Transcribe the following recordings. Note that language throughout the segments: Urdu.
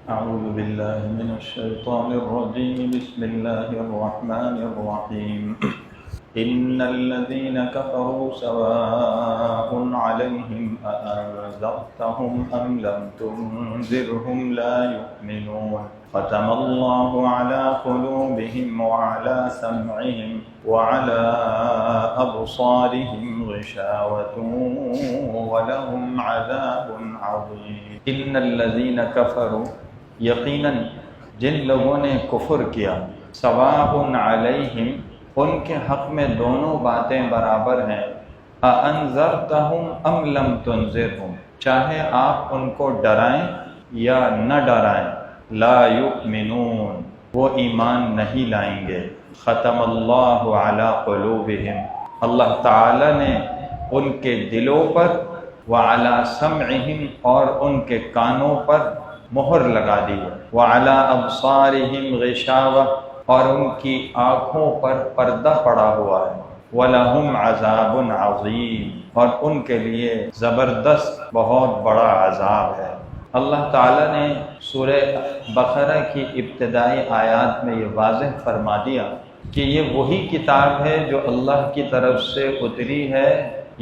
أعوذ بالله من الشيطان الرجيم. بسم الله الرحمن الرحيم. إن الذين كفروا سواء عليهم أأنذرتهم أم لم تنذرهم لا يؤمنون. ختم الله على قلوبهم وعلى سمعهم وعلى أبصارهم غشاوة ولهم عذاب عظيم. إن الذين كفروا، یقیناً جن لوگوں نے کفر کیا، سواء علیہم، ان کے حق میں دونوں باتیں برابر ہیں، اَأَنذَرْتَهُمْ أَمْ لَمْ تُنذِرْهُمْ، چاہے آپ ان کو ڈرائیں یا نہ ڈرائیں، لا یؤمنون، وہ ایمان نہیں لائیں گے. ختم اللہ علی قلوبہم، اللہ تعالی نے ان کے دلوں پر، وعلی سمعہم، اور ان کے کانوں پر مہر لگا دی ہے، وعلی ابصارہم غشاوہ، اور ان کی آنکھوں پر پردہ پڑا ہوا ہے، وَلَهُمْ عَذَابٌ عَظِيمٌ، اور ان کے لیے زبردست بہت بڑا عذاب ہے. اللہ تعالیٰ نے سورہ بقرہ کی ابتدائی آیات میں یہ واضح فرما دیا کہ یہ وہی کتاب ہے جو اللہ کی طرف سے اتری ہے.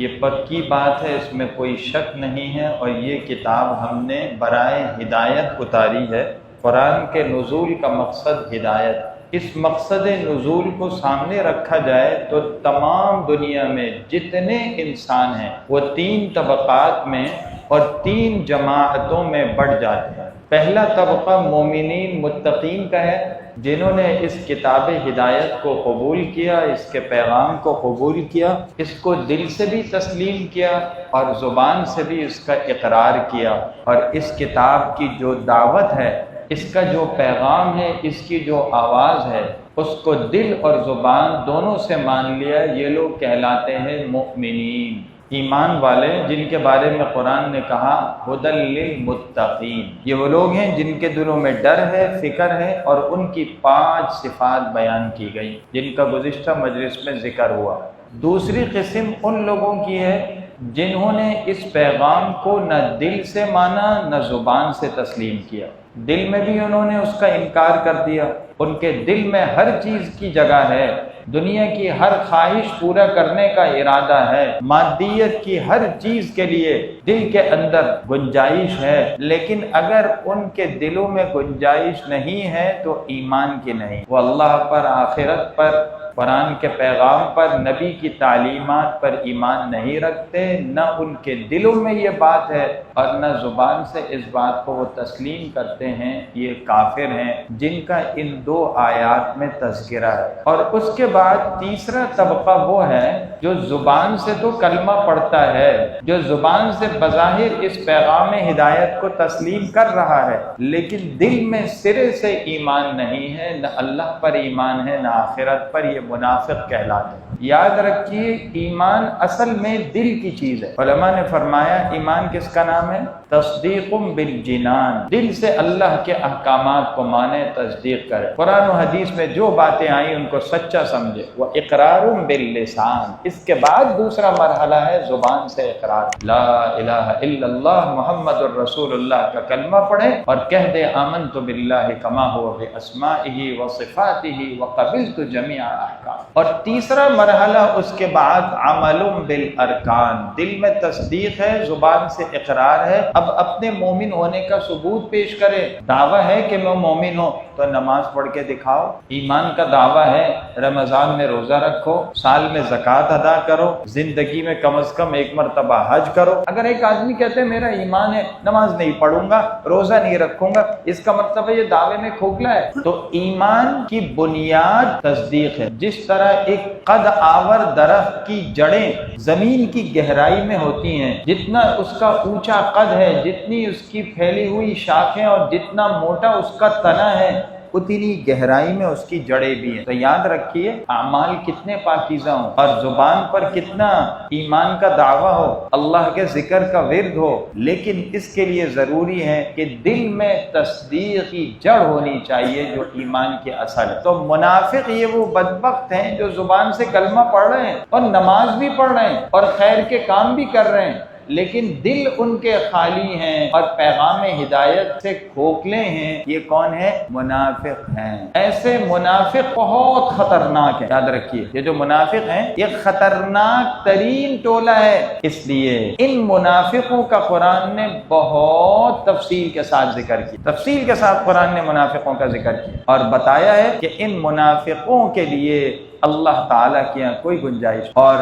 یہ پکی بات ہے، اس میں کوئی شک نہیں ہے، اور یہ کتاب ہم نے برائے ہدایت اتاری ہے. قرآن کے نزول کا مقصد ہدایت. اس مقصد نزول کو سامنے رکھا جائے تو تمام دنیا میں جتنے انسان ہیں وہ 3 طبقات میں اور 3 جماعتوں میں بڑھ جاتے ہیں. پہلا طبقہ مومنین متقین کا ہے، جنہوں نے اس کتاب ہدایت کو قبول کیا، اس کے پیغام کو قبول کیا، اس کو دل سے بھی تسلیم کیا اور زبان سے بھی اس کا اقرار کیا، اور اس کتاب کی جو دعوت ہے، اس کا جو پیغام ہے، اس کی جو آواز ہے، اس کو دل اور زبان دونوں سے مان لیا. یہ لوگ کہلاتے ہیں مؤمنین، ایمان والے، جن کے بارے میں قرآن نے کہا ھدی للمتقین. یہ وہ لوگ ہیں جن کے دلوں میں ڈر ہے، فکر ہے، اور ان کی 5 صفات بیان کی گئی جن کا گزشتہ مجلس میں ذکر ہوا. دوسری قسم ان لوگوں کی ہے جنہوں نے اس پیغام کو نہ دل سے مانا نہ زبان سے تسلیم کیا. دل میں بھی انہوں نے اس کا انکار کر دیا، ان کے دل میں ہر چیز کی جگہ ہے، دنیا کی ہر خواہش پورا کرنے کا ارادہ ہے، مادیت کی ہر چیز کے لیے دل کے اندر گنجائش ہے، لیکن اگر ان کے دلوں میں گنجائش نہیں ہے تو ایمان کی نہیں. وہ اللہ پر، آخرت پر، قرآن کے پیغام پر، نبی کی تعلیمات پر ایمان نہیں رکھتے، نہ ان کے دلوں میں یہ بات ہے اور نہ زبان سے اس بات کو وہ تسلیم کرتے ہیں. یہ کافر ہیں جن کا ان 2 آیات میں تذکرہ ہے. اور اس کے بعد تیسرا طبقہ وہ ہے جو زبان سے تو کلمہ پڑھتا ہے، جو زبان سے بظاہر اس پیغام ہدایت کو تسلیم کر رہا ہے، لیکن دل میں سرے سے ایمان نہیں ہے، نہ اللہ پر ایمان ہے نہ آخرت پر. یہ منافق کہلاتے ہیں. یاد رکھیے، ایمان اصل میں دل کی چیز ہے. علماء نے فرمایا ایمان کس کا نام ہے؟ تصدیق بالجنان. دل سے اللہ کے احکامات کو مانے، تصدیق کرے، قرآن و حدیث میں جو باتیں آئیں ان کو سچا سمجھے. وہ اقرار باللسان. اس کے بعد دوسرا مرحلہ ہے زبان سے اقرار. لا الہ الا اللہ محمد الرسول اللہ کا کلمہ پڑھے اور کہہ دے آمنت باللہ کما هو باسمائہ وصفاتہ وقبلت جمیع احکام. اور تیسرا مرحلہ اس کے بعد عمل بالارکان. دل میں تصدیق ہے، زبان سے اقرار ہے. اب اپنے مومن ہونے کا ثبوت پیش کرے. دعویٰ ہے کہ میں مومن ہوں تو نماز پڑھ کے دکھاؤ. ایمان کا دعویٰ ہے رمضان میں روزہ رکھو، سال میں زکوٰۃ ادا کرو، زندگی میں کم از کم 1 مرتبہ حج کرو. اگر ایک آدمی کہتے ہیں میرا ایمان ہے، نماز نہیں پڑھوں گا، روزہ نہیں رکھوں گا، اس کا مطلب ہے یہ دعوے میں کھوکھلا ہے. تو ایمان کی بنیاد تصدیق ہے. جس طرح ایک قد آور درخت کی جڑیں زمین کی گہرائی میں ہوتی ہیں، جتنا اس کا اونچا قد ہے، جتنی اس کی پھیلی ہوئی شاخیں اور جتنا موٹا اس کا تنا ہے، اتنی گہرائی میں اس کی جڑیں بھی ہیں. تو یاد رکھیے، اعمال کتنے پاکیزہ ہوں اور زبان پر کتنا ایمان کا دعویٰ ہو، اللہ کے ذکر کا ورد ہو، لیکن اس کے لیے ضروری ہے کہ دل میں تصدیق کی جڑ ہونی چاہیے جو ایمان کی اصل ہے. تو منافق یہ وہ بدبخت ہیں جو زبان سے کلمہ پڑھ رہے ہیں اور نماز بھی پڑھ رہے ہیں اور خیر کے کام بھی کر رہے ہیں، لیکن دل ان کے خالی ہیں اور پیغام ہدایت سے کھوکھلے ہیں، یہ کون ہے؟ منافق ہیں۔ ایسے منافق بہت خطرناک ہیں، یاد رکھیے، یہ جو منافق ہیں یہ خطرناک ترین ٹولہ ہے۔ اس لیے ان منافقوں کا قرآن نے بہت تفصیل کے ساتھ ذکر کیا، تفصیل کے ساتھ قرآن نے منافقوں کا ذکر کیا اور بتایا ہے کہ ان منافقوں کے لیے اللہ تعالیٰ کے یہاں کوئی گنجائش، اور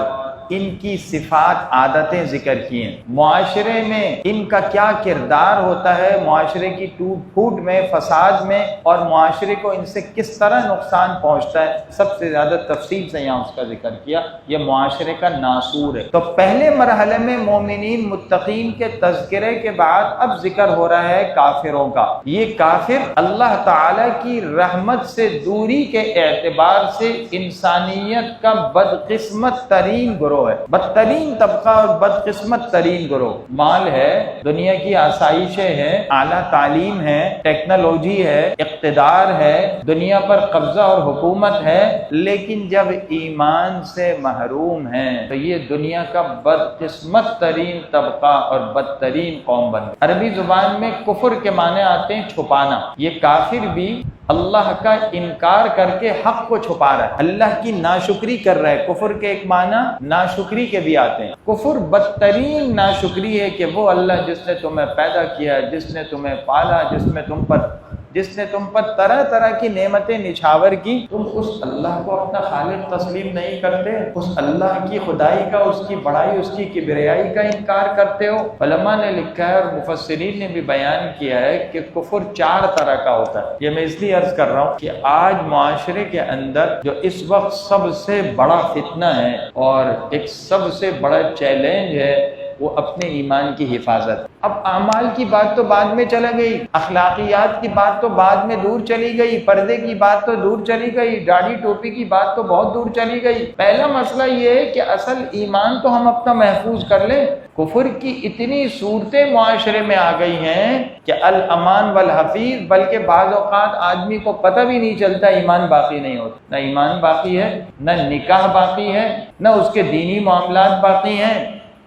ان کی صفات عادتیں ذکر کی ہیں، معاشرے میں ان کا کیا کردار ہوتا ہے، معاشرے کی ٹوٹ پھوٹ میں، فساد میں، اور معاشرے کو ان سے کس طرح نقصان پہنچتا ہے، سب سے زیادہ تفصیل سے یہاں اس کا ذکر کیا۔ یہ معاشرے کا ناسور ہے۔ تو پہلے مرحلے میں مومنین متقین کے تذکرے کے بعد اب ذکر ہو رہا ہے کافروں کا۔ یہ کافر اللہ تعالی کی رحمت سے دوری کے اعتبار سے انسانیت کا بدقسمت ترین گروہ ہے، بدترین طبقہ اور بدقسمت ترین گروہ۔ مال ہے، دنیا کی آسائشیں ہیں، اعلیٰ تعلیم ہے، ٹیکنالوجی ہے، اقتدار ہے، دنیا پر قبضہ اور حکومت ہے، لیکن جب ایمان سے محروم ہیں تو یہ دنیا کا بدقسمت ترین طبقہ اور بدترین قوم بن گئی۔ عربی زبان میں کفر کے معنی آتے ہیں چھپانا۔ یہ کافر بھی اللہ کا انکار کر کے حق کو چھپا رہا ہے، اللہ کی ناشکری کر رہا ہے۔ کفر کے ایک معنی ناشکری کے بھی آتے ہیں۔ کفر بدترین ناشکری ہے کہ وہ اللہ جس نے تمہیں پیدا کیا، جس نے تمہیں پالا، جس نے تم پر طرح طرح کی نعمتیں نچھاور کی، تم اس اللہ کو اپنا خالق تسلیم نہیں کرتے، اس اللہ کی خدائی کا، اس کی بڑائی، اس کی کبریائی کا انکار کرتے ہو۔ علماء نے لکھا ہے اور مفسرین نے بھی بیان کیا ہے کہ کفر 4 طرح کا ہوتا ہے۔ یہ میں اس لیے عرض کر رہا ہوں کہ آج معاشرے کے اندر جو اس وقت سب سے بڑا فتنہ ہے اور ایک سب سے بڑا چیلنج ہے وہ اپنے ایمان کی حفاظت۔ اب اعمال کی بات تو بعد میں چلا گئی، اخلاقیات کی بات تو بعد میں دور چلی گئی، پردے کی بات تو دور چلی گئی، داڑھی ٹوپی کی بات تو بہت دور چلی گئی۔ پہلا مسئلہ یہ ہے کہ اصل ایمان تو ہم اپنا محفوظ کر لیں۔ کفر کی اتنی صورتیں معاشرے میں آ گئی ہیں کہ الامان والحفیظ، بلکہ بعض اوقات آدمی کو پتہ بھی نہیں چلتا ایمان باقی نہیں ہوتا، نہ ایمان باقی ہے، نہ نکاح باقی ہے، نہ اس کے دینی معاملات باقی ہیں،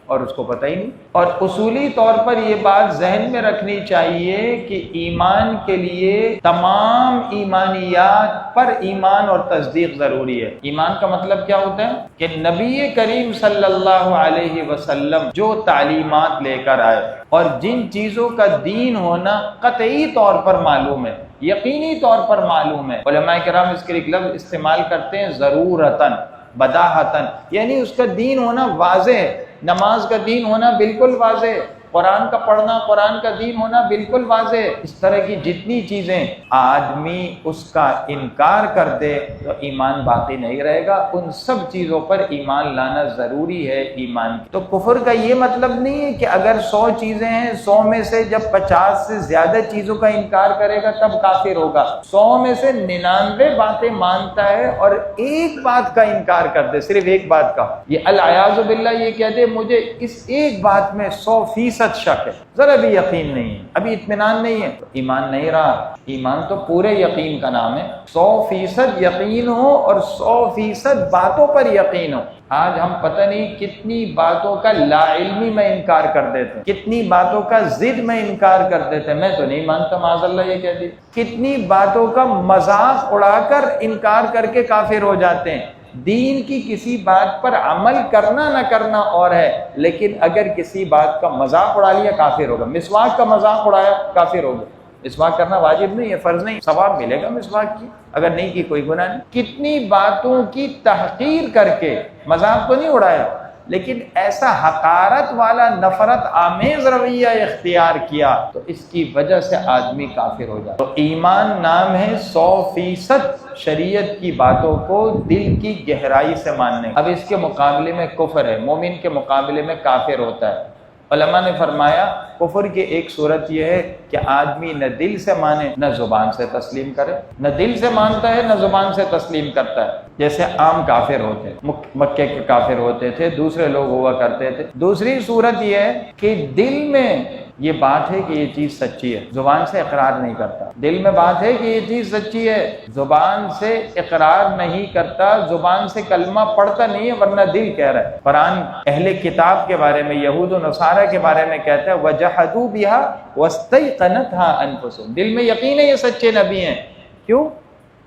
اور اس کو پتہ ہی نہیں۔ اور اصولی طور پر یہ بات ذہن میں رکھنی چاہیے کہ ایمان کے لیے تمام ایمانیات پر ایمان اور تصدیق ضروری ہے۔ ایمان کا مطلب کیا ہوتا ہے کہ نبی کریم صلی اللہ علیہ وسلم جو تعلیمات لے کر آئے اور جن چیزوں کا دین ہونا قطعی طور پر معلوم ہے، یقینی طور پر معلوم ہے، علماء کرام اس کے ایک لفظ استعمال کرتے ہیں ضرورتاً، بداہتاً، یعنی اس کا دین ہونا واضح ہے۔ نماز کا دین ہونا بالکل واضح ہے، قرآن کا پڑھنا، قرآن کا دین ہونا بالکل واضح ہے۔ اس طرح کی جتنی چیزیں آدمی اس کا انکار کر دے تو ایمان باقی نہیں رہے گا۔ ان سب چیزوں پر ایمان لانا ضروری ہے ایمان کی۔ تو کفر کا یہ مطلب نہیں ہے کہ اگر 100 چیزیں ہیں، 100 میں سے جب 50 سے زیادہ چیزوں کا انکار کرے گا تب کافر ہوگا۔ 100 میں سے 99 باتیں مانتا ہے اور ایک بات کا انکار کر دے، صرف ایک بات کا، یہ العیاذ باللہ یہ کہہ دے مجھے اس ایک بات میں 100% شک ہے، ذرا بھی یقین نہیں ہے، ابھی اطمینان نہیں ہے، تو ایمان نہیں رہا۔ ایمان تو پورے یقین کا نام ہے۔ 100% یقین ہو اور 100% باتوں پر یقین ہو۔ آج ہم پتہ نہیں کتنی باتوں کا لا علمی میں انکار کر دیتے ہیں، کتنی باتوں کا ضد میں انکار کر دیتے ہیں، میں تو نہیں مانتا معاذ اللہ یہ کہہ دی، کتنی باتوں کا مذاق اڑا کر انکار کر کے کافر ہو جاتے ہیں۔ دین کی کسی بات پر عمل کرنا نہ کرنا اور ہے، لیکن اگر کسی بات کا مذاق اڑا لیا کافر ہوگا۔ مسواک کا مذاق اڑایا کافر ہوگا۔ مسواک کرنا واجب نہیں ہے، فرض نہیں، ثواب ملے گا مسواک کی، اگر نہیں کی کوئی گناہ نہیں۔ کتنی باتوں کی تحقیر کر کے مذاق تو نہیں اڑایا، لیکن ایسا حقارت والا نفرت آمیز رویہ اختیار کیا تو اس کی وجہ سے آدمی کافر ہو جاتا۔ تو ایمان نام ہے 100% شریعت کی باتوں کو دل کی گہرائی سے ماننے۔ اب اس کے مقابلے میں کفر ہے، مومن کے مقابلے میں کافر ہوتا ہے۔ علماء نے فرمایا کفر کی ایک صورت یہ ہے کہ کہ آدمی نہ دل سے مانے نہ زبان سے تسلیم کرے، نہ دل سے مانتا ہے نہ زبان سے تسلیم کرتا ہے۔ جیسے عام کافر ہوتے، مکے کے کافر ہوتے تھے، دوسرے لوگ ہوا کرتے تھے۔ دوسری صورت یہ ہے کہ دل میں یہ بات ہے کہ یہ چیز سچی ہے، زبان سے اقرار نہیں کرتا۔ دل میں بات ہے کہ یہ چیز سچی ہے، زبان سے اقرار نہیں کرتا، زبان سے کلمہ پڑھتا نہیں ہے، ورنہ دل کہہ رہا ہے۔ قرآن اہل کتاب کے بارے میں، یہود و نصارہ کے بارے میں کہتا ہے وَجَحَدُوا بِهَا وَاسْتَيْقَنَتْهَا أَنفُسُهُم، دل میں یقین ہے یہ سچے نبی ہیں۔ کیوں؟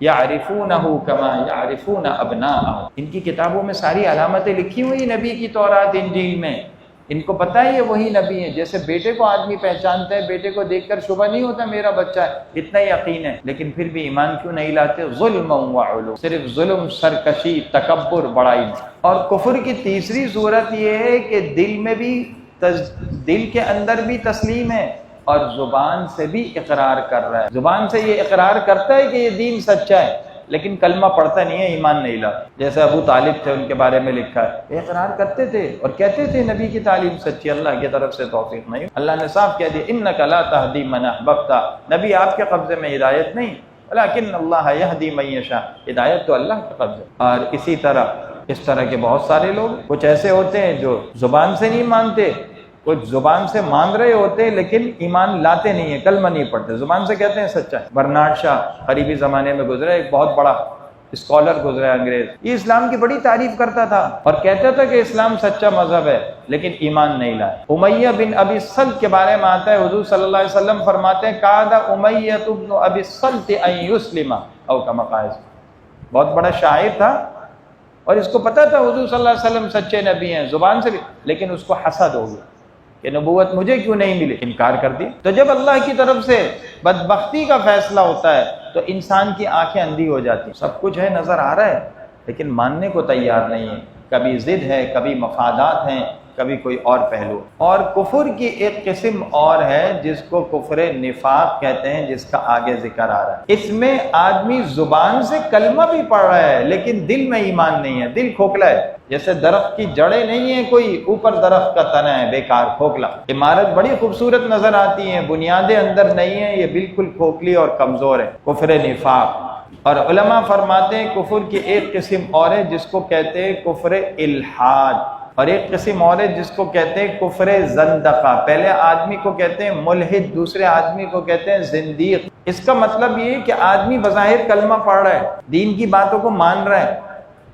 يَعْرِفُونَهُ كَمَا يَعْرِفُونَ أَبْنَاءَهُم، ان کی کتابوں میں ساری علامتیں لکھی ہوئی نبی کی، تورات انجیل میں، ان کو پتہ ہے یہ وہی نبی ہے۔ جیسے بیٹے کو آدمی پہچانتا ہے، بیٹے کو دیکھ کر شبہ نہیں ہوتا میرا بچہ ہے، اتنا یقین ہے، لیکن پھر بھی ایمان کیوں نہیں لاتے؟ ظلم وعلو، صرف ظلم، سرکشی، تکبر، بڑائی میں۔ اور کفر کی تیسری صورت یہ ہے کہ دل میں بھی، دل کے اندر بھی تسلیم ہے اور زبان سے بھی اقرار کر رہا ہے۔ زبان سے یہ اقرار کرتا ہے کہ یہ دین سچا ہے، لیکن کلمہ پڑھتا نہیں ہے، ایمان نہیں لاتا۔ جیسے ابو طالب تھے، ان کے بارے میں لکھا ہے یہ اقرار کرتے تھے اور کہتے تھے نبی کی تعلیم سچی، اللہ کی طرف سے توفیق نہیں۔ اللہ نے صاف کہہ دیا انک لا تہدی من احببت، نبی آپ کے قبضے میں ہدایت نہیں، ولکن اللہ یہدی من یشاء، ہدایت تو اللہ کے قبضے۔ اور اسی طرح اس طرح کے بہت سارے لوگ، کچھ ایسے ہوتے ہیں جو زبان سے نہیں مانتے، کچھ زبان سے مان رہے ہوتے ہیں لیکن ایمان لاتے نہیں ہیں، کلمہ نہیں پڑھتے، زبان سے کہتے ہیں سچا ہے۔ برنارڈ شاہ قریبی زمانے میں گزرا، ایک بہت بڑا اسکالر گزرا انگریز، یہ اسلام کی بڑی تعریف کرتا تھا اور کہتا تھا کہ اسلام سچا مذہب ہے، لیکن ایمان نہیں لایا۔ امیہ بن ابی الصلت کے بارے میں آتا ہے، حضور صلی اللہ علیہ وسلم فرماتے ہیں کاد امیہ بن ابی الصلت ان یسلم او کما قال، بہت بڑا شاعر تھا اور اس کو پتا تھا حضور صلی اللہ علیہ وسلم سچے نبی ہیں، زبان سے بھی، لیکن اس کو حسد ہو گیا کہ نبوت مجھے کیوں نہیں ملی، انکار کر دی۔ تو جب اللہ کی طرف سے بدبختی کا فیصلہ ہوتا ہے تو انسان کی آنکھیں اندھی ہو جاتی ہیں، سب کچھ ہے، نظر آ رہا ہے، لیکن ماننے کو تیار نہیں ہے، کبھی ضد ہے، کبھی مفادات ہیں، کبھی کوئی اور پہلو۔ اور کفر کی ایک قسم اور ہے جس کو کفر نفاق کہتے ہیں، جس کا آگے ذکر آ رہا ہے۔ اس میں آدمی زبان سے کلمہ بھی پڑھ رہا ہے لیکن دل میں ایمان نہیں ہے، دل کھوکھلا ہے۔ جیسے درخت کی جڑیں نہیں ہیں، کوئی اوپر درخت کا تنا ہے، بیکار، کھوکھلا۔ عمارت بڑی خوبصورت نظر آتی ہیں، بنیادیں اندر نہیں ہیں، یہ بالکل کھوکھلی اور کمزور ہے، کفر نفاق۔ اور علماء فرماتے ہیں کفر کی ایک قسم اور ہے جس کو کہتے ہیں کفر الحاد، اور ایک قسم اور ہے جس کو کہتے ہیں کفر زندقہ۔ پہلے آدمی کو کہتے ہیں ملحد، دوسرے آدمی کو کہتے ہیں زندیق۔ اس کا مطلب یہ ہے کہ آدمی بظاہر کلمہ پڑھ رہا ہے، دین کی باتوں کو مان رہا ہے،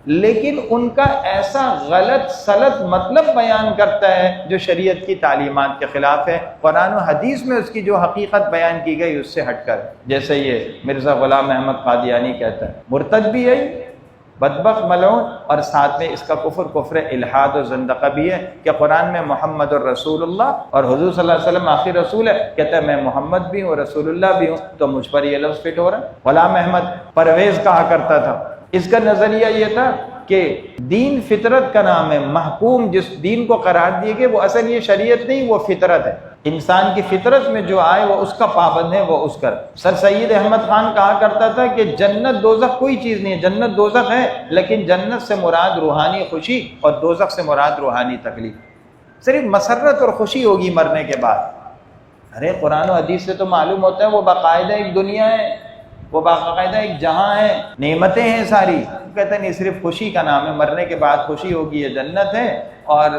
لیکن ان کا ایسا غلط سلط مطلب بیان کرتا ہے جو شریعت کی تعلیمات کے خلاف ہے، قرآن و حدیث میں اس کی جو حقیقت بیان کی گئی اس سے ہٹ کر، جیسے یہ مرزا غلام احمد قادیانی کہتا ہے، مرتد بھی ہے، بدبخت ملعون، اور ساتھ میں اس کا کفر الحاد و زندقہ بھی ہے کہ قرآن میں محمد الرسول اللہ اور حضور صلی اللہ علیہ وسلم آخر رسول ہے، کہتا ہے میں محمد بھی ہوں، رسول اللہ بھی ہوں، تو مجھ پر یہ لفظ فٹ ہو رہا ہے۔ غلام احمد پرویز کہا کرتا تھا، اس کا نظریہ یہ تھا کہ دین فطرت کا نام ہے، محکوم جس دین کو قرار دیے گئے وہ اصل یہ شریعت نہیں، وہ فطرت ہے، انسان کی فطرت میں جو آئے وہ اس کا پابند ہے، وہ اس کا۔ سر سید احمد خان کہا کرتا تھا کہ جنت دوزخ کوئی چیز نہیں ہے، جنت دوزخ ہے لیکن جنت سے مراد روحانی خوشی اور دوزخ سے مراد روحانی تکلیف، صرف مسرت اور خوشی ہوگی مرنے کے بعد۔ ارے قرآن و حدیث سے تو معلوم ہوتا ہے وہ باقاعدہ ایک دنیا ہے، وہ باقاعدہ ایک جہاں ہے، نعمتیں ہیں ساری، کہتے ہیں نہیں صرف خوشی کا نام ہے، مرنے کے بعد خوشی ہوگی یہ جنت ہے، اور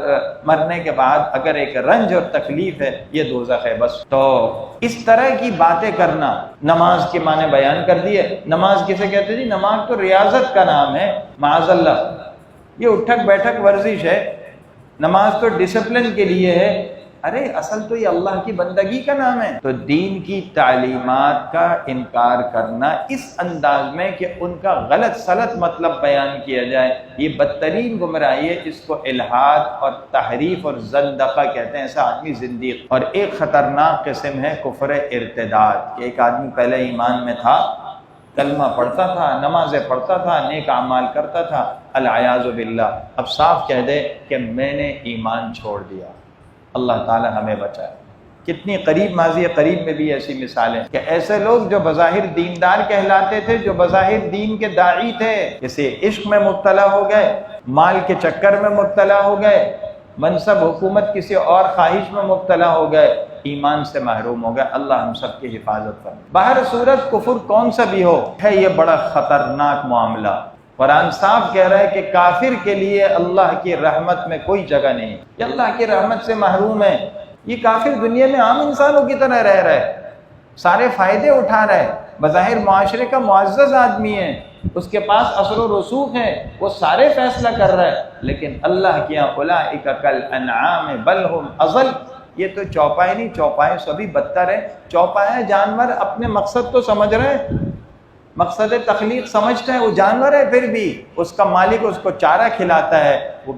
مرنے کے بعد اگر ایک رنج اور تکلیف ہے یہ دوزخ ہے بس۔ تو اس طرح کی باتیں کرنا، نماز کے معنی بیان کر دیے، نماز کسے کہتے جی؟ نماز تو ریاضت کا نام ہے، معاذ اللہ، یہ اٹھک بیٹھک ورزش ہے، نماز تو ڈسپلن کے لیے ہے، ارے اصل تو یہ اللہ کی بندگی کا نام ہے۔ تو دین کی تعلیمات کا انکار کرنا اس انداز میں کہ ان کا غلط سلط مطلب بیان کیا جائے، یہ بدترین گمراہی ہے، اس کو الحاد اور تحریف اور زندقہ کہتے ہیں، ایسا آدمی زندیق۔ اور ایک خطرناک قسم ہے کفر ارتداد، کہ ایک آدمی پہلے ایمان میں تھا، کلمہ پڑھتا تھا، نمازیں پڑھتا تھا، نیک اعمال کرتا تھا، العیاذ باللہ اب صاف کہہ دے کہ میں نے ایمان چھوڑ دیا، اللہ تعالی ہمیں بچائے۔ کتنی قریب ماضی قریب میں بھی ایسی مثالیں کہ ایسے لوگ جو بظاہر دیندار کہلاتے تھے، جو بظاہر دین کے داعی تھے، کسی عشق میں مبتلا ہو گئے، مال کے چکر میں مبتلا ہو گئے، منصب حکومت کسی اور خواہش میں مبتلا ہو گئے، ایمان سے محروم ہو گئے۔ اللہ ہم سب کی حفاظت فرمائے۔ بہر صورت کفر کون سا بھی ہو ہے یہ بڑا خطرناک معاملہ۔ قرآن صاف کہہ رہا ہے کہ کافر کے لیے اللہ کی رحمت میں کوئی جگہ نہیں، یہ اللہ کی رحمت سے محروم ہے۔ یہ کافر دنیا میں عام انسانوں کی طرح رہ رہا ہے، سارے فائدے اٹھا رہا ہے، بظاہر معاشرے کا معزز آدمی ہے، اس کے پاس اثر و رسوخ ہے، وہ سارے فیصلہ کر رہا ہے، لیکن اللہ کے یہاں اولئک کالانعام بل ہم اضل، یہ تو چوپائے نہیں، چوپائے سبھی بدتر ہے۔ چوپائے جانور اپنے مقصد تو سمجھ رہے ہیں، مقصد تخلیق سمجھتا ہے، وہ جانور ہے، پھر بھی اس کا مالک اس کو چارہ کھلاتا ہے، وہ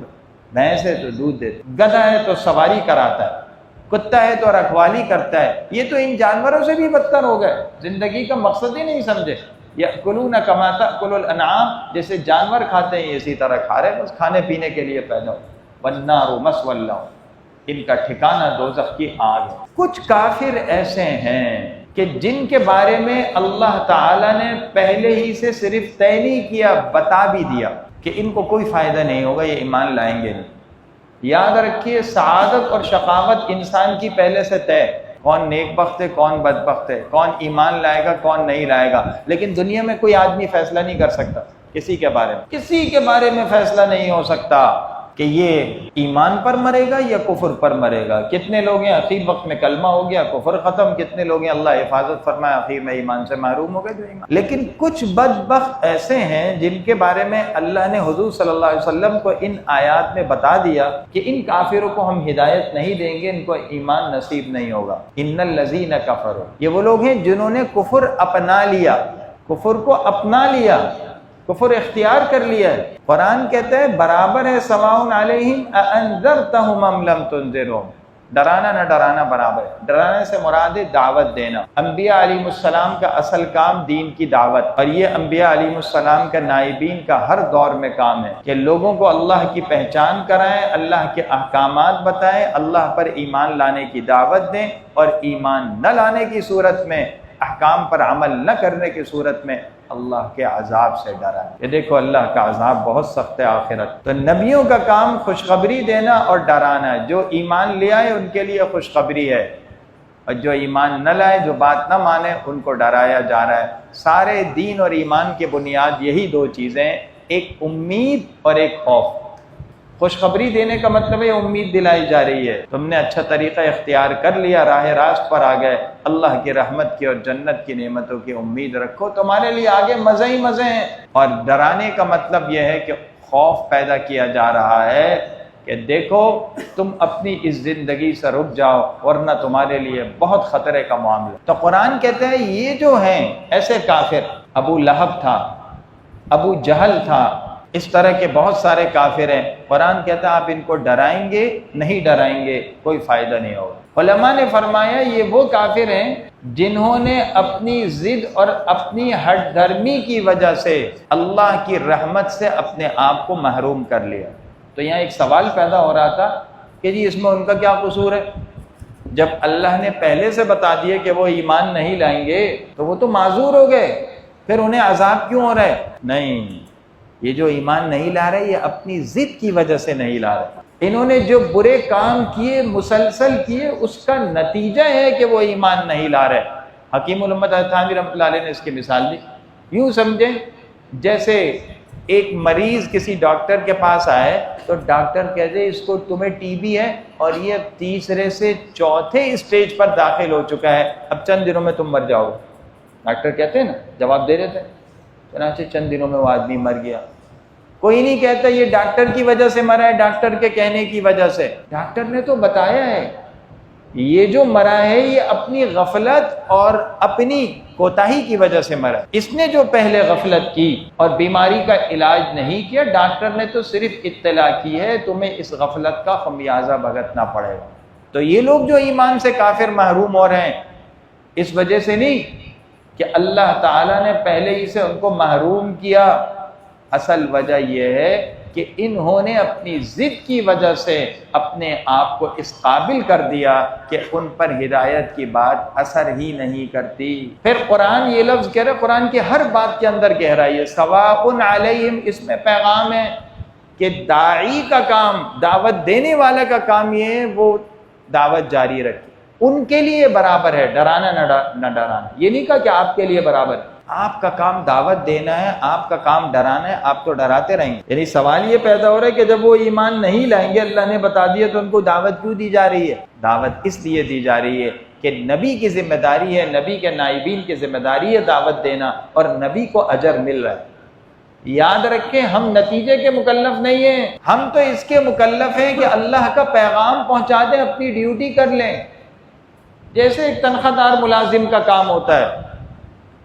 بھینس ہے تو دودھ دیتا ہے، گدھا ہے تو سواری کراتا ہے، کتا ہے تو رکھوالی کرتا ہے۔ یہ تو ان جانوروں سے بھی بدتر ہو گئے، زندگی کا مقصد ہی نہیں سمجھے۔ یأکلون کما تأکل الانعام، جیسے جانور کھاتے ہیں اسی طرح کھا رہے ہیں، بس کھانے پینے کے لیے پیدا ہو۔ والنار مثوی لہم، ان کا ٹھکانہ دوزخ کی آگ ہے۔ کچھ کافر ایسے ہیں کہ جن کے بارے میں اللہ تعالیٰ نے پہلے ہی سے صرف طے نہیں کیا، بتا بھی دیا کہ ان کو کوئی فائدہ نہیں ہوگا، یہ ایمان لائیں گے نہیں۔ یاد رکھیے سعادت اور شقاوت انسان کی پہلے سے طے، کون نیک بخت ہے کون بدبخت ہے، کون ایمان لائے گا کون نہیں لائے گا، لیکن دنیا میں کوئی آدمی فیصلہ نہیں کر سکتا کسی کے بارے میں، کسی کے بارے میں فیصلہ نہیں ہو سکتا کہ یہ ایمان پر مرے گا یا کفر پر مرے گا۔ کتنے لوگ ہیں اخیر وقت میں کلمہ ہو گیا کفر ختم، کتنے لوگ ہیں اللہ حفاظت فرمائے اخیر میں ایمان سے محروم ہو گئے جو ایمان۔ لیکن کچھ بدبخت ایسے ہیں جن کے بارے میں اللہ نے حضور صلی اللہ علیہ وسلم کو ان آیات میں بتا دیا کہ ان کافروں کو ہم ہدایت نہیں دیں گے، ان کو ایمان نصیب نہیں ہوگا۔ ان الذین کفروا، یہ وہ لوگ ہیں جنہوں نے کفر اپنا لیا، کفر کو اپنا لیا، کفر اختیار کر لیا ہے۔ قرآن کہتا ہے برابر ہے سواء علیہم اانذرتہم ام لم تنذرہم، ڈرانا نہ ڈرانا برابر ہے۔ ڈرانے سے مراد ہے دعوت دینا۔ انبیاء علیہ السلام کا اصل کام دین کی دعوت، اور یہ انبیاء علیہ السلام کا نائبین کا ہر دور میں کام ہے کہ لوگوں کو اللہ کی پہچان کرائیں، اللہ کے احکامات بتائیں، اللہ پر ایمان لانے کی دعوت دیں، اور ایمان نہ لانے کی صورت میں، احکام پر عمل نہ کرنے کی صورت میں اللہ کے عذاب سے ڈرائیں۔ یہ دیکھو اللہ کا عذاب بہت سخت ہے آخرت۔ تو نبیوں کا کام خوشخبری دینا اور ڈرانا ہے، جو ایمان لے آئے ان کے لیے خوشخبری ہے، اور جو ایمان نہ لائے، جو بات نہ مانے، ان کو ڈرایا جا رہا ہے۔ سارے دین اور ایمان کی بنیاد یہی دو چیزیں ہیں، ایک امید اور ایک خوف۔ خوشخبری دینے کا مطلب ہے امید دلائی جا رہی ہے، تم نے اچھا طریقہ اختیار کر لیا، راہ راست پر آ گئے، اللہ کی رحمت کی اور جنت کی نعمتوں کی امید رکھو، تمہارے لیے آگے مزے ہی مزے ہیں۔ اور ڈرانے کا مطلب یہ ہے کہ خوف پیدا کیا جا رہا ہے کہ دیکھو تم اپنی اس زندگی سے رک جاؤ ورنہ تمہارے لیے بہت خطرے کا معاملہ۔ تو قرآن کہتے ہیں یہ جو ہیں ایسے کافر، ابو لہب تھا، ابو جہل تھا، اس طرح کے بہت سارے کافر ہیں، قرآن کہتا ہے آپ ان کو ڈرائیں گے نہیں ڈرائیں گے کوئی فائدہ نہیں ہوگا۔ علماء نے فرمایا یہ وہ کافر ہیں جنہوں نے اپنی ضد اور اپنی ہٹ دھرمی کی وجہ سے اللہ کی رحمت سے اپنے آپ کو محروم کر لیا۔ تو یہاں ایک سوال پیدا ہو رہا تھا کہ جی اس میں ان کا کیا قصور ہے؟ جب اللہ نے پہلے سے بتا دیا کہ وہ ایمان نہیں لائیں گے تو وہ تو معذور ہو گئے، پھر انہیں عذاب کیوں ہو رہا ہے؟ نہیں، یہ جو ایمان نہیں لا رہے یہ اپنی ضد کی وجہ سے نہیں لا رہے، انہوں نے جو برے کام کیے مسلسل کیے اس کا نتیجہ ہے کہ وہ ایمان نہیں لا رہے۔ حکیم الامت تھانوی رحمۃ اللہ علیہ نے اس کی مثال دی، یوں سمجھیں جیسے ایک مریض کسی ڈاکٹر کے پاس آئے تو ڈاکٹر کہتے اس کو تمہیں ٹی بی ہے اور یہ تیسرے سے چوتھے اسٹیج پر داخل ہو چکا ہے، اب چند دنوں میں تم مر جاؤ گے۔ ڈاکٹر کہتے ہیں نا، جواب دے دیتے ہیں، چنانچہ چند دنوں میں وہ آدمی مر گیا۔ کوئی نہیں کہتا یہ ڈاکٹر کی وجہ سے مرا ہے، ڈاکٹر کے کہنے کی وجہ سے، ڈاکٹر نے تو بتایا ہے یہ جو مرا ہے یہ اپنی غفلت اور اپنی کوتاہی کی وجہ سے مرا۔ اس نے جو پہلے غفلت کی اور بیماری کا علاج نہیں کیا، ڈاکٹر نے تو صرف اطلاع کی ہے، تمہیں اس غفلت کا خمیازہ بھگتنا پڑے گا۔ تو یہ لوگ جو ایمان سے کافر محروم ہو رہے ہیں اس وجہ سے نہیں کہ اللہ تعالیٰ نے پہلے ہی سے ان کو محروم کیا، اصل وجہ یہ ہے کہ انہوں نے اپنی ضد کی وجہ سے اپنے آپ کو اس قابل کر دیا کہ ان پر ہدایت کی بات اثر ہی نہیں کرتی۔ پھر قرآن یہ لفظ کہہ رہا ہے، قرآن کی ہر بات کے اندر کہہ رہا ہے یہ سواء علیہم، اس میں پیغام ہے کہ داعی کا کام، دعوت دینے والا کا کام یہ ہے وہ دعوت جاری رکھے، ان کے لیے برابر ہے، ڈرانا نہ ڈرانا۔ یہ نہیں کہا کہ آپ کے لیے برابر ہے۔ آپ کا کام دعوت دینا ہے، آپ کا کام ڈرانا ہے، آپ تو ڈراتے رہیں گے۔ یعنی سوال یہ پیدا ہو رہا ہے کہ جب وہ ایمان نہیں لائیں گے، اللہ نے بتا دیا، تو ان کو دعوت کیوں دی جا رہی ہے؟ دعوت اس لیے دی جا رہی ہے کہ نبی کی ذمہ داری ہے، نبی کے نائبین کی ذمہ داری ہے دعوت دینا، اور نبی کو اجر مل رہا ہے۔ یاد رکھیں، ہم نتیجے کے مکلف نہیں ہیں، ہم تو اس کے مکلف ہیں کہ اللہ کا پیغام پہنچا دیں، اپنی ڈیوٹی کر لیں۔ جیسے ایک تنخواہ دار ملازم کا کام ہوتا ہے،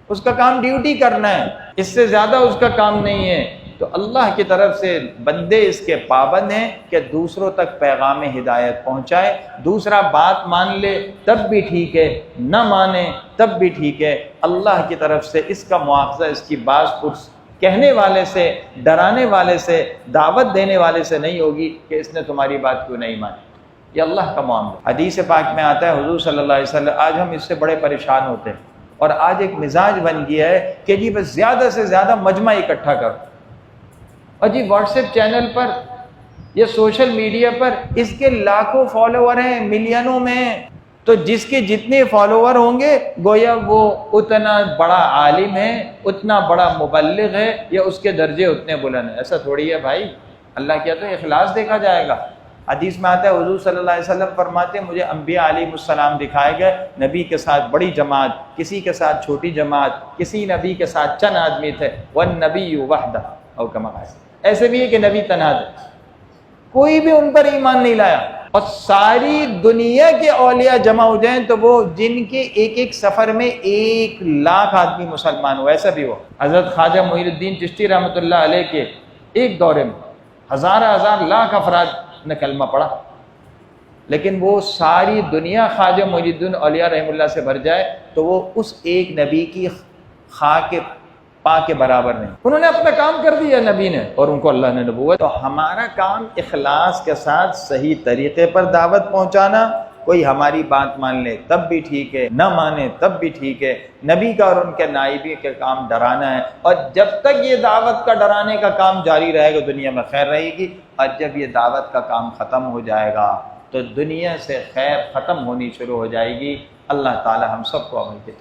اس کا کام ڈیوٹی کرنا ہے، اس سے زیادہ اس کا کام نہیں ہے۔ تو اللہ کی طرف سے بندے اس کے پابند ہیں کہ دوسروں تک پیغام ہدایت پہنچائے۔ دوسرا بات مان لے تب بھی ٹھیک ہے، نہ مانے تب بھی ٹھیک ہے، اللہ کی طرف سے اس کا مواخذہ اس کی باز پرس کہنے والے سے، ڈرانے والے سے، دعوت دینے والے سے نہیں ہوگی کہ اس نے تمہاری بات کیوں نہیں مانی۔ یہ اللہ کا معاملہ۔ حدیث پاک میں آتا ہے، حضور صلی اللہ علیہ وسلم، آج ہم اس سے بڑے پریشان ہوتے ہیں، اور آج ایک مزاج بن گیا ہے کہ جی بس زیادہ سے زیادہ مجمع اکٹھا کرو، اور جی واٹس ایپ چینل پر یا سوشل میڈیا پر اس کے لاکھوں فالوور ہیں، ملینوں میں، تو جس کے جتنے فالوور ہوں گے گویا وہ اتنا بڑا عالم ہے، اتنا بڑا مبلغ ہے، یا اس کے درجے اتنے بلند ہیں۔ ایسا تھوڑی ہے بھائی، اللہ کہتا ہے اخلاص دیکھا جائے گا۔ حدیث میں آتا ہے، حضور صلی اللہ علیہ وسلم فرماتے ہیں، مجھے انبیاء علیہ السلام دکھائے گئے، نبی کے ساتھ بڑی جماعت، کسی کے ساتھ چھوٹی جماعت، کسی نبی کے ساتھ چند آدمی تھے، والنبی وحدہ او کما قال۔ ایسے بھی ہے کہ نبی تنہا تھے، کوئی بھی ان پر ایمان نہیں لایا، اور ساری دنیا کے اولیاء جمع ہو جائیں تو وہ جن کے ایک ایک سفر میں 1,00,000 آدمی مسلمان ہو، ایسا بھی ہو۔ حضرت خواجہ معین الدین چشتی رحمۃ اللہ علیہ کے ایک دورے میں ہزار لاکھ افراد نے کلمہ پڑھا، لیکن وہ ساری دنیا خواجہ معین الدین اولیاء رحمہ اللہ سے بھر جائے تو وہ اس ایک نبی کی خاک پا کے برابر نہیں۔ انہوں نے اپنا کام کر دیا نبی نے، اور ان کو اللہ نے نبوت۔ تو ہمارا کام اخلاص کے ساتھ صحیح طریقے پر دعوت پہنچانا، کوئی ہماری بات مان لے تب بھی ٹھیک ہے، نہ مانے تب بھی ٹھیک ہے۔ نبی کا اور ان کے نائبی کے کام ڈرانا ہے، اور جب تک یہ دعوت کا ڈرانے کا کام جاری رہے گا دنیا میں خیر رہے گی، اور جب یہ دعوت کا کام ختم ہو جائے گا تو دنیا سے خیر ختم ہونی شروع ہو جائے گی۔ اللہ تعالی ہم سب کو عمل کی